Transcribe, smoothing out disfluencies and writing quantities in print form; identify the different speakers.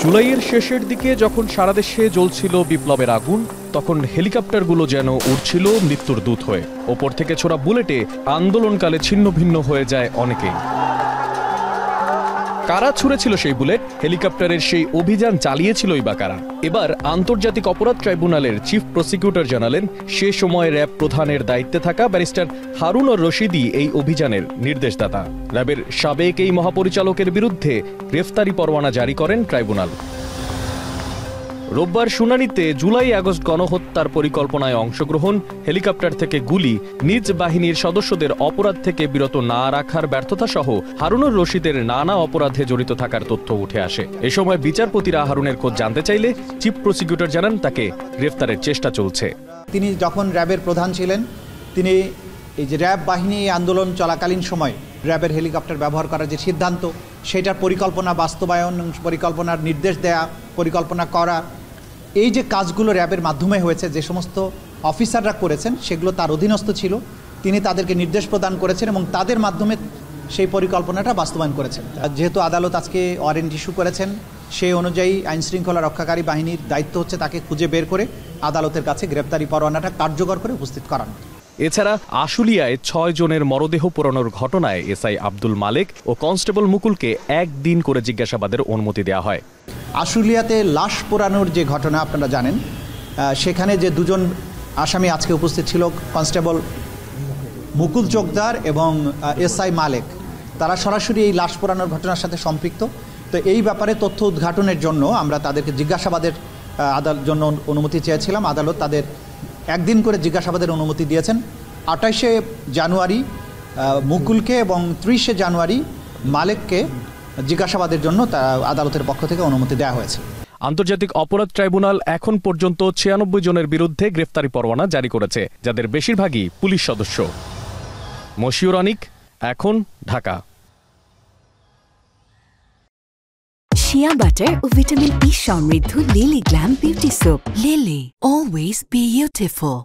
Speaker 1: জুলাইয়ের শেষের দিকে যখন সারা দেশে জ্বলছিল বিপ্লবের আগুন, তখন হেলিকপ্টারগুলো যেন উড়ছিল মৃত্যুর দূত হয়ে। ওপর থেকে ছোড়া বুলেটে আন্দোলনকালে ছিন্ন ভিন্ন হয়ে যায় অনেকেই। কারা ছুড়েছিল সেই বুলেট? হেলিকপ্টারের সেই অভিযান চালিয়েছিলই বা কারা? এবার আন্তর্জাতিক অপরাধ ট্রাইব্যুনালের চিফ প্রসিকিউটর জানালেন, সে সময় র্যাব প্রধানের দায়িত্বে থাকা ব্যারিস্টার হারুনুর রশিদই এই অভিযানের নির্দেশদাতা। র্যাবের সাবেক এই মহাপরিচালকের বিরুদ্ধে গ্রেফতারি পরোয়ানা জারি করেন ট্রাইব্যুনাল। রোববার শুনানিতে জুলাই আগস্ট গণহত্যার পরিকল্পনায় অংশগ্রহণ, হেলিকপ্টার থেকে গুলি, নিজ বাহিনীর সদস্যদের অপরাধ থেকে বিরত না রাখার ব্যর্থতা সহ হারুনুর রশিদের নানা অপরাধে জড়িত থাকার তথ্য উঠে আসে। এ সময় বিচারপতিরা হারুনের খোঁজ জানতে চাইলে চিফ প্রসিকিউটর জানান, তাকে গ্রেফতারের চেষ্টা চলছে।
Speaker 2: তিনি যখন র্যাবের প্রধান ছিলেন, তিনি এই যে র্যাব বাহিনী আন্দোলন চলাকালীন সময় র্যাবের হেলিকপ্টার ব্যবহার করার যে সিদ্ধান্ত, সেটার পরিকল্পনা বাস্তবায়ন, পরিকল্পনার নির্দেশ দেয়া, পরিকল্পনা করা, এই যে কাজগুলো র্যাবের মাধ্যমে হয়েছে, যে সমস্ত অফিসাররা করেছেন সেগুলো তার অধীনস্থ ছিল। তিনি তাদেরকে নির্দেশ প্রদান করেছেন এবং তাদের মাধ্যমে সেই পরিকল্পনাটা বাস্তবায়ন করেছেন। যেহেতু আদালত আজকে ওয়ারেন্ট ইস্যু করেছেন, সেই অনুযায়ী আইনশৃঙ্খলা রক্ষাকারী বাহিনীর দায়িত্ব হচ্ছে তাকে খুঁজে বের করে আদালতের কাছে গ্রেপ্তারি পরোয়ানাটা কার্যকর করে উপস্থিত করানো।
Speaker 1: এছাড়া আশুলিয়ায় 6 জনের মরদেহ পোড়ানোর ঘটনায় এসআই আব্দুল মালেক ও কনস্টেবল মুকুলকে 1 দিন করে জিজ্ঞাসাবাদের অনুমতি দেওয়া হয়।
Speaker 2: আশুলিয়াতে লাশ পোড়ানোর যে ঘটনা আপনারা জানেন, সেখানে যে দুজন আসামি আজকে উপস্থিত ছিল, কনস্টেবল মুকুল চোকদার এবং এসআই মালেক, তারা সরাসরি এই লাশ পোড়ানোর ঘটনার সাথে সম্পৃক্ত। তো এই ব্যাপারে তথ্য উদ্ঘাটনের জন্য আমরা তাদেরকে জিজ্ঞাসাবাদের জন্য অনুমতি চেয়েছিলাম। আদালত তাদের 1 দিন করে জিজ্ঞাসাবাদের অনুমতি দিয়েছেন। 28শে জানুয়ারি মুকুলকে এবং 30শে জানুয়ারি মালেককে জিজ্ঞাসাবাদের জন্য আদালতের পক্ষ থেকে অনুমতি দেওয়া হয়েছে।
Speaker 1: আন্তর্জাতিক অপরাধ ট্রাইব্যুনাল এখন পর্যন্ত 96 জনের বিরুদ্ধে গ্রেফতারি পরোয়ানা জারি করেছে, যাদের বেশিরভাগই পুলিশ সদস্য। মশিউর অনিক, এখন, ঢাকা।
Speaker 3: শিয়া বাটার ও ভিটামিন ই সমৃদ্ধ lily glam beauty soap. Lily, always beautiful.